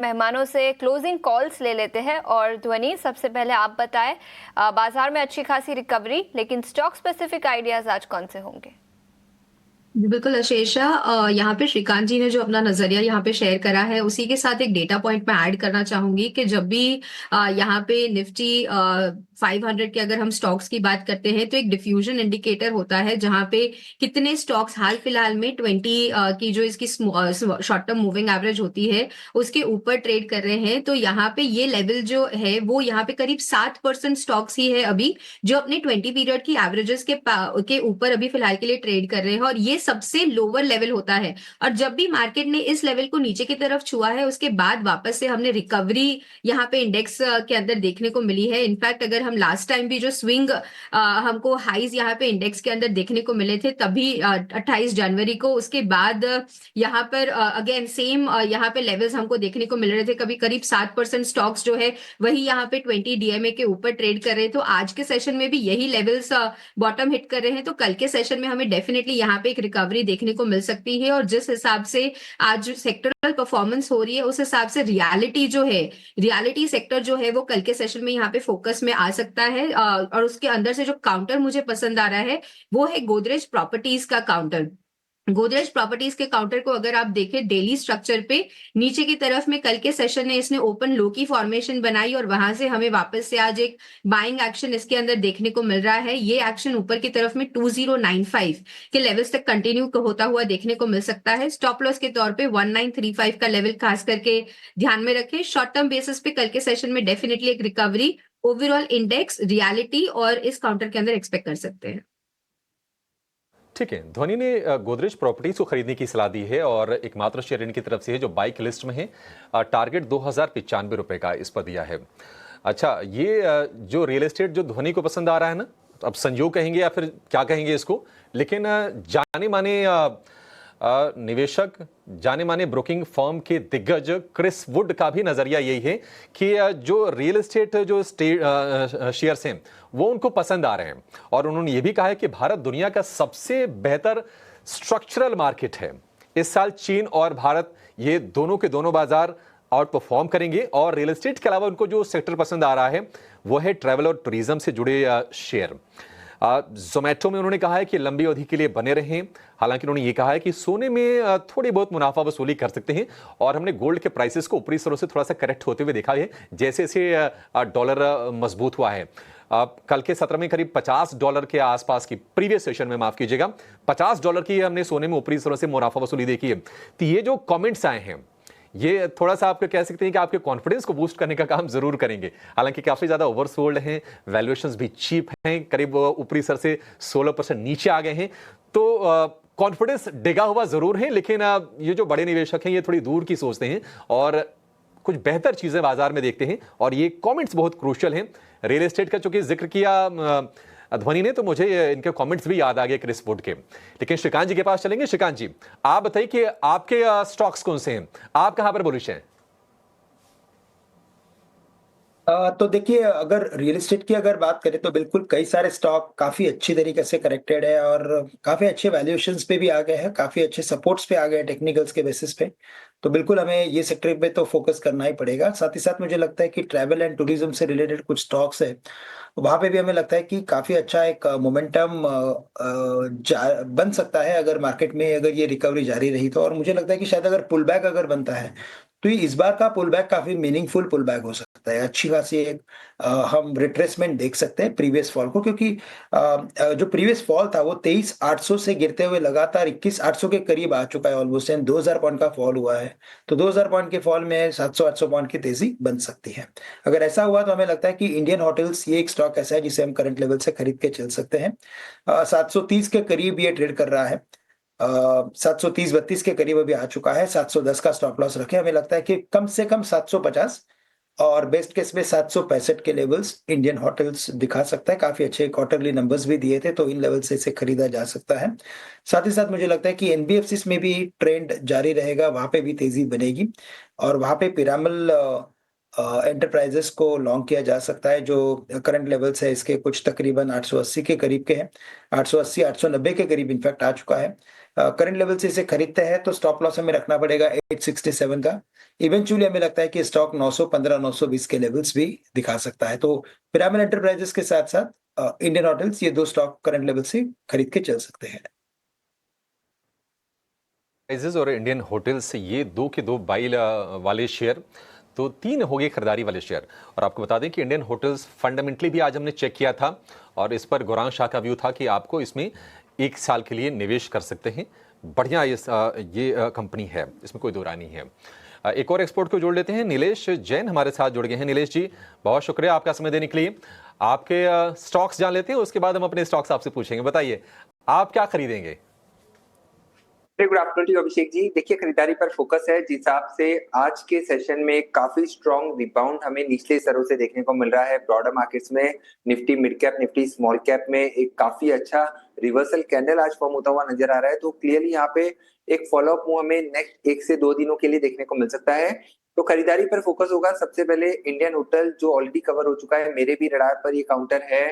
मेहमानों से closing calls ले लेते हैं। और ध्वनि, सबसे पहले आप बताएं, बाजार में अच्छी खासी रिकवरी, लेकिन स्टॉक स्पेसिफिक आइडियाज आज कौन से होंगे? बिल्कुल अशेषा, यहाँ पे श्रीकांत जी ने जो अपना नजरिया यहाँ पे शेयर करा है उसी के साथ एक डेटा पॉइंट मैं ऐड करना चाहूंगी कि जब भी यहाँ पे निफ्टी 500 के अगर हम स्टॉक्स की बात करते हैं तो एक डिफ्यूजन इंडिकेटर होता है जहाँ पे कितने स्टॉक्स हाल फिलहाल में 20 की जो इसकी शॉर्ट टर्म मूविंग एवरेज होती है उसके ऊपर ट्रेड कर रहे हैं। तो यहाँ पे ये लेवल जो है वो यहाँ पे करीब 7% स्टॉक्स ही है अभी जो अपने 20 पीरियड की एवरेजेस के ऊपर अभी फिलहाल के लिए ट्रेड कर रहे हैं, और ये सबसे लोअर लेवल होता है। और जब भी मार्केट ने इस लेवल को नीचे की तरफ छुआ है उसके बाद वापस से हमने रिकवरी यहाँ पे इंडेक्स के अंदर देखने को मिली है। इनफैक्ट अगर हम लास्ट टाइम भी जो स्विंग हमको हाईज यहाँ पे इंडेक्स के अंदर देखने को मिले थे तभी 28 जनवरी को, उसके बाद यहाँ पर अगेन सेम यहाँ पे लेवल्स हमको देखने को मिल रहे थे, कभी करीब 7% स्टॉक्स जो है वही यहाँ पे 20 डीएमए के ऊपर ट्रेड कर रहे हैं। तो आज के सेशन में भी यही लेवल्स बॉटम हिट कर रहे हैं, तो कल के सेशन में हमें डेफिनेटली यहाँ पे एक रिकवरी देखने को मिल सकती है। और जिस हिसाब से आज सेक्टरल परफॉर्मेंस हो रही है उस हिसाब से रियलिटी सेक्टर जो है वो कल के सेशन में यहाँ पे फोकस में आ सकता है। और उसके अंदर से जो काउंटर मुझे पसंद आ रहा है वो है गोदरेज प्रॉपर्टीज का काउंटर। गोदरेज प्रॉपर्टीज के काउंटर को अगर आप देखें डेली स्ट्रक्चर पे, नीचे की तरफ में कल के सेशन में इसने ओपन लो की फॉर्मेशन बनाई और वहां से हमें वापस से आज एक बाइंग एक्शन इसके अंदर देखने को मिल रहा है। ये एक्शन ऊपर की तरफ में 2095 के लेवल्स तक कंटिन्यू होता हुआ देखने को मिल सकता है। स्टॉप लॉस के तौर पे 1935 का लेवल खास करके ध्यान में रखें। शॉर्ट टर्म बेसिस पे कल के सेशन में डेफिनेटली एक रिकवरी ओवरऑल इंडेक्स, रियलिटी और इस काउंटर के अंदर एक्सपेक्ट कर सकते हैं। ठीक है, ध्वनि ने गोदरेज प्रॉपर्टीज को खरीदने की सलाह दी है और एकमात्र शेयर इनकी तरफ से है जो बाइक लिस्ट में है। टारगेट 2095 रुपए का इस पर दिया है। अच्छा, ये जो रियल एस्टेट जो ध्वनि को पसंद आ रहा है ना, अब संयोग कहेंगे या फिर क्या कहेंगे इसको, लेकिन जाने माने निवेशक, जाने माने ब्रोकिंग फर्म के दिग्गज क्रिस वुड का भी नजरिया यही है कि जो रियल एस्टेट जो शेयर्स हैं वो उनको पसंद आ रहे हैं। और उन्होंने ये भी कहा है कि भारत दुनिया का सबसे बेहतर स्ट्रक्चरल मार्केट है। इस साल चीन और भारत ये दोनों के दोनों बाजार आउट परफॉर्म करेंगे। और रियल एस्टेट के अलावा उनको जो सेक्टर पसंद आ रहा है वो है ट्रैवल और टूरिज्म से जुड़े शेयर। जोमैटो में उन्होंने कहा है कि लंबी अवधि के लिए बने रहें। हालांकि उन्होंने ये कहा है कि सोने में थोड़ी बहुत मुनाफा वसूली कर सकते हैं। और हमने गोल्ड के प्राइसेस को ऊपरी स्तरों से थोड़ा सा करेक्ट होते हुए देखा है जैसे जैसे डॉलर मजबूत हुआ है। कल के सत्र में करीब $50 के आसपास की, प्रीवियस सेशन में माफ कीजिएगा, $50 की हमने सोने में ऊपरी स्तरों से मुनाफा वसूली देखी है। तो ये जो कमेंट्स आए हैं ये थोड़ा सा आपको कह सकते हैं कि आपके कॉन्फिडेंस को बूस्ट करने का काम जरूर करेंगे। हालांकि काफी ज्यादा ओवरसोल्ड हैं, वैल्यूएशंस भी चीप हैं, करीब ऊपरी स्तर से 16% नीचे आ गए हैं। तो कॉन्फिडेंस डिगा हुआ जरूर है, लेकिन ये जो बड़े निवेशक हैं ये थोड़ी दूर की सोचते हैं और कुछ बेहतर चीजें बाजार में देखते हैं। और ये कमेंट्स बहुत क्रूशियल हैं। रियल एस्टेट का चूंकि जिक्र किया ध्वनि ने, तो मुझे इनके कमेंट्स भी याद आ गए क्रिस वुड के। लेकिन श्रीकांत जी के पास चलेंगे। श्रीकांत जी, आप बताइए कि आपके स्टॉक्स कौन से हैं, आप कहां पर बुलिश हैं? तो देखिए, अगर रियल एस्टेट की अगर बात करें तो बिल्कुल कई सारे स्टॉक काफी अच्छी तरीके से करेक्टेड है और काफी अच्छे वैल्यूएशंस पे भी आ गए हैं, काफी अच्छे सपोर्ट्स पे आ गए हैं टेक्निकल्स के बेसिस पे। तो बिल्कुल हमें ये सेक्टर पे तो फोकस करना ही पड़ेगा। साथ ही साथ मुझे लगता है कि ट्रैवल एंड टूरिज्म से रिलेटेड कुछ स्टॉक्स है, वहां पे भी हमें लगता है कि काफी अच्छा एक मोमेंटम बन सकता है अगर मार्केट में अगर ये रिकवरी जारी रही तो। और मुझे लगता है कि शायद अगर पुल बैक अगर बनता है तो ये इस बार का पुल बैक काफी मीनिंगफुल पुल बैक हो सकता है। अच्छी खासी एक हम रिट्रेसमेंट देख सकते हैं प्रीवियस फॉल को, क्योंकि जो प्रीवियस फॉल था वो 23,800 से गिरते हुए लगातार 21,800 के करीब आ चुका है ऑलमोस्ट, एंड 2000 पॉइंट का फॉल हुआ है। तो 2000 पॉइंट के फॉल में 700-800 पॉइंट की तेजी बन सकती है। अगर ऐसा हुआ तो हमें लगता है कि इंडियन होटल्स ये एक स्टॉक ऐसा है जिसे हम करंट लेवल से खरीद के चल सकते हैं। 730 के करीब ये ट्रेड कर रहा है, 730-32 के करीब अभी आ चुका है। 710 का स्टॉप लॉस रखे, हमें लगता है कि कम से कम 750 और बेस्ट केस में 765 के लेवल्स इंडियन होटल्स दिखा सकता है। काफी अच्छे क्वार्टरली नंबर्स भी दिए थे, तो इन लेवल से इसे खरीदा जा सकता है। साथ ही साथ मुझे लगता है कि एनबीएफसीज में भी ट्रेंड जारी रहेगा, वहां पे भी तेजी बनेगी और वहां पे पिरामल एंटरप्राइजेस को लॉन्ग किया जा सकता है, जो करंट लेवल्स है इसके कुछ तकरीबन 880 के करीब के हैं, 880 890 के करीब इनफैक्ट आ चुका है। करंट लेवल से इसे खरीदते हैं तो स्टॉप लॉस हमें रखना पड़ेगा 867 का। इवेंचुअली हमें लगता है कि स्टॉक 915 920 के लेवल्स भी दिखा सकता है। तो पिरामिड एंटरप्राइजेस के साथ साथ इंडियन होटल्स, ये दो स्टॉक करंट लेवल से खरीद के चल सकते हैं। प्राइजेज और इंडियन होटल्स, ये दो के दो बाई वाले शेयर, तो तीन हो गए खरीदारी वाले शेयर। और आपको बता दें कि इंडियन होटल्स फंडामेंटली भी आज हमने चेक किया था और इस पर गौरांग शाह का व्यू था कि आपको इसमें 1 साल के लिए निवेश कर सकते हैं। बढ़िया ये कंपनी है, इसमें कोई दो राय नहीं है। एक और एक्सपोर्ट को जोड़ लेते हैं, नीलेश जैन हमारे साथ जुड़ गए हैं। नीलेश जी, बहुत शुक्रिया आपका समय देने के लिए। आपके स्टॉक्स जान लेते हैं, उसके बाद हम अपने स्टॉक्स आपसे पूछेंगे। बताइए आप क्या खरीदेंगे? Good afternoon to Abhishek ji. देखिए, खरीदारी पर फोकस है। जिस हिसाब से आज के सेशन में काफी स्ट्रॉन्ग रिबाउंड हमें निचले स्तरों से देखने को मिल रहा है। ब्रॉडर मार्केट्स में Nifty mid cap, Nifty small cap में एक काफी अच्छा रिवर्सल कैंडल आज फॉर्म होता हुआ नजर आ रहा है। तो क्लियरली यहाँ पे एक फॉलोअप मूव हमें नेक्स्ट 1 से 2 दिनों के लिए देखने को मिल सकता है। तो खरीदारी पर फोकस होगा। सबसे पहले इंडियन होटल, जो ऑलरेडी कवर हो चुका है, मेरे भी रडार पर ये काउंटर है,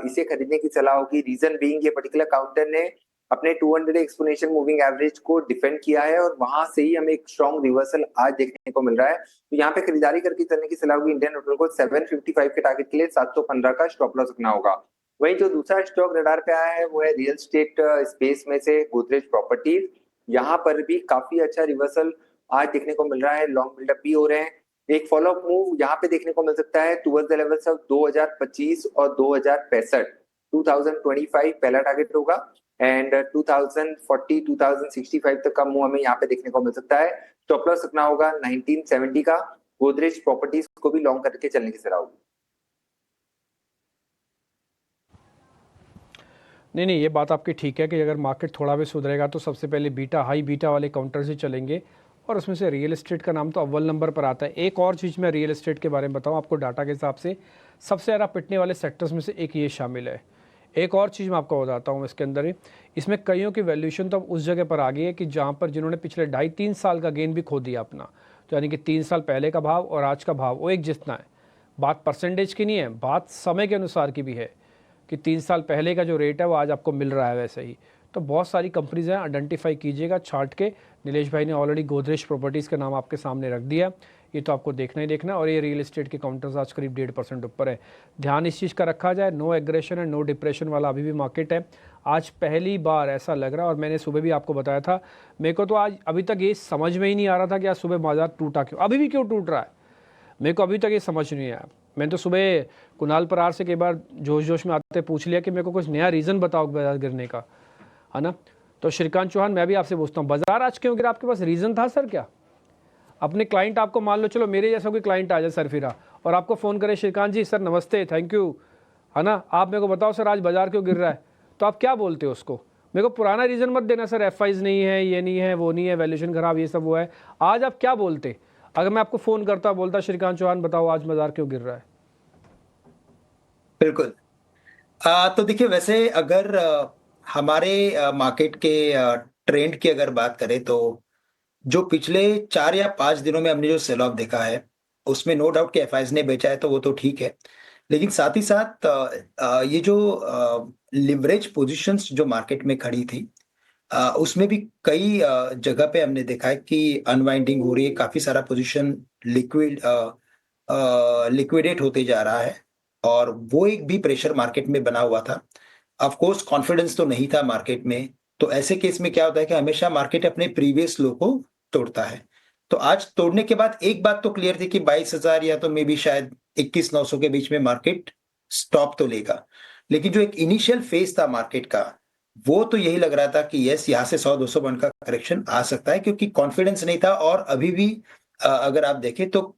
इसे खरीदने की सलाह होगी। रीजन बीइंग, ये पर्टिकुलर काउंटर ने अपने 200 एक्सपोनेंशियल मूविंग एवरेज को डिफेंड किया है और वहां से ही हमें एक स्ट्रॉन्ग रिवर्सल आज देखने को मिल रहा है। तो यहाँ पे खरीदारी करके चलने की सलाह होगी। इंडियन होटल को 755 के टारगेट के लिए 715 का स्टॉप लॉस रखना होगा। वहीं जो दूसरा स्टॉक रडार पे आया है वो है रियल स्टेट स्पेस में से गोदरेज प्रॉपर्टीज। यहाँ पर भी काफी अच्छा रिवर्सल आज देखने को मिल रहा है, लॉन्ग बिल्डअप भी हो रहे हैं। एक फॉलोअप मूव यहाँ पे देखने को मिल सकता है टुवर्ड्स द लेवल्स ऑफ 2025 और 2065। 2025 पहला टारगेट होगा एंड 2040 2065 तक का मूव हमें यहाँ पे देखने को मिल सकता है। स्टॉप लॉस रखना होगा 1970 का। गोदरेज प्रॉपर्टीज को भी लॉन्ग करके चलने की सलाह होगी। नहीं, ये बात आपकी ठीक है कि अगर मार्केट थोड़ा भी सुधरेगा तो सबसे पहले बीटा, हाई बीटा वाले काउंटर से चलेंगे और उसमें से रियल एस्टेट का नाम तो अव्वल नंबर पर आता है। एक और चीज़ मैं रियल एस्टेट के बारे में बताऊं आपको, डाटा के हिसाब से सबसे ज़्यादा पिटने वाले सेक्टर्स में से एक ये शामिल है। एक और चीज़ मैं आपको बताता हूँ इसके अंदर ही, इसमें कईयों की वैल्यूएशन तो अब उस जगह पर आ गई है कि जहाँ पर जिन्होंने पिछले 2.5-3 साल का गेन भी खो दिया अपना, तो यानी कि 3 साल पहले का भाव और आज का भाव वो एक जितना है। बात परसेंटेज की नहीं है, बात समय के अनुसार की भी है कि 3 साल पहले का जो रेट है वो आज आपको मिल रहा है वैसे ही। तो बहुत सारी कंपनीज हैं, आइडेंटिफाई कीजिएगा छांट के। नीलेश भाई ने ऑलरेडी गोदरेज प्रॉपर्टीज़ का नाम आपके सामने रख दिया, ये तो आपको देखना ही देखना। और ये रियल एस्टेट के काउंटर्स आज करीब 1.5% ऊपर है। ध्यान इस चीज़ का रखा जाए, नो एग्रेशन है, नो डिप्रेशन वाला अभी भी मार्केट है। आज पहली बार ऐसा लग रहा है, और मैंने सुबह भी आपको बताया था, मेरे को तो आज अभी तक ये समझ में ही नहीं आ रहा था कि आज सुबह बाजार टूटा क्यों, अभी भी क्यों टूट रहा है, मेरे को अभी तक ये समझ नहीं आया। मैंने तो सुबह कुणाल परार से कई बार जोश में आते पूछ लिया कि मेरे को कुछ नया रीज़न बताओ बाजार गिरने का, है ना। तो श्रीकांत चौहान, मैं भी आपसे पूछता हूँ, बाजार आज क्यों गिरा? आपके पास रीज़न था सर क्या? अपने क्लाइंट, आपको मान लो, चलो मेरे जैसा कोई क्लाइंट आ जाए सरफिरा और आपको फ़ोन करे, श्रीकांत जी सर नमस्ते, थैंक यू, है ना, आप मेरे को बताओ सर आज बाजार क्यों गिर रहा है, तो आप क्या बोलते हो उसको? मेरे को पुराना रीज़न मत देना सर, एफआईज नहीं है, ये नहीं है, वो नहीं है, वैल्यूएशन खराब, ये सब वो है। आज आप क्या बोलते अगर मैं आपको फ़ोन करता, बोलता श्रीकांत चौहान बताओ आज बाजार क्यों गिर रहा है? बिल्कुल। तो देखिए, वैसे अगर हमारे मार्केट के ट्रेंड की अगर बात करें तो जो पिछले 4 या 5 दिनों में हमने जो सेल ऑफ देखा है, उसमें नो डाउट कि एफआईज ने बेचा है तो वो तो ठीक है। लेकिन साथ ही साथ ये जो लिवरेज पोजीशंस जो मार्केट में खड़ी थी, उसमें भी कई जगह पे हमने देखा है कि अनवाइंडिंग हो रही है, काफ़ी सारा पोजीशन लिक्विडेट होते जा रहा है और वो एक भी प्रेशर मार्केट में बना हुआ था। ऑफ कोर्स कॉन्फिडेंस तो नहीं था मार्केट में, तो ऐसे केस में क्या होता है कि हमेशा मार्केट अपने प्रीवियस लो को तोड़ता है। तो आज तोड़ने के बाद एक बात तो क्लियर थी कि 22,000 या तो मे बी शायद 21,900 के बीच में मार्केट स्टॉप तो लेगा। लेकिन जो एक इनिशियल फेज था मार्केट का, वो तो यही लग रहा था कि यस, यहाँ से 100-200 पॉइंट का करेक्शन आ सकता है, क्योंकि कॉन्फिडेंस नहीं था और अभी भी अगर आप देखें तो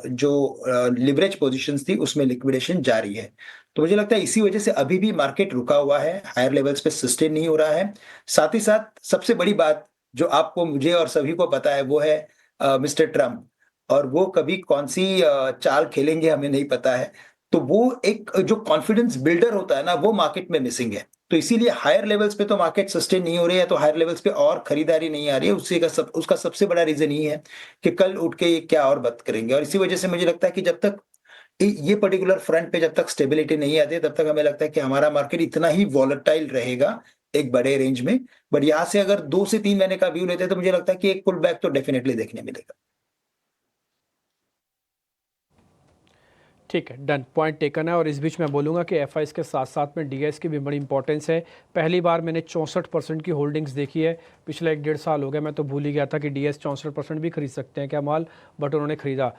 जो लिवरेज पोजीशंस थी उसमें लिक्विडेशन जारी है। तो मुझे लगता है इसी वजह से अभी भी मार्केट रुका हुआ है, हायर लेवल्स पे सस्टेन नहीं हो रहा है। साथ ही साथ सबसे बड़ी बात जो आपको, मुझे और सभी को पता है, वो है मिस्टर ट्रम्प, और वो कभी कौन सी चाल खेलेंगे हमें नहीं पता है। तो वो एक जो कॉन्फिडेंस बिल्डर होता है ना, वो मार्केट में मिसिंग है। तो इसीलिए हायर लेवल्स पे तो मार्केट सस्टेन नहीं हो रही है, तो हायर लेवल्स पे और खरीदारी नहीं आ रही है। उसका सबसे बड़ा रीजन ये है कि कल उठ के ये क्या और बात करेंगे, और इसी वजह से मुझे लगता है कि जब तक ये पर्टिकुलर फ्रंट पे जब तक स्टेबिलिटी नहीं आती है, तब तक हमें लगता है कि हमारा मार्केट इतना ही वॉलेटाइल रहेगा एक बड़े रेंज में। बट यहाँ से अगर 2 से 3 महीने का व्यू लेते हैं तो मुझे लगता है कि एक पुल बैक तो डेफिनेटली देखने मिलेगा। ठीक है, डन, पॉइंट टेकन है। और इस बीच मैं बोलूँगा कि एफआईज के साथ साथ में डीआईएस की भी बड़ी इंपॉर्टेंस है। पहली बार मैंने 64% की होल्डिंग्स देखी है। पिछले 1 डेढ़ साल हो गया, मैं तो भूल ही गया था कि डीआईएस 64% भी खरीद सकते हैं क्या माल, बट उन्होंने खरीदा।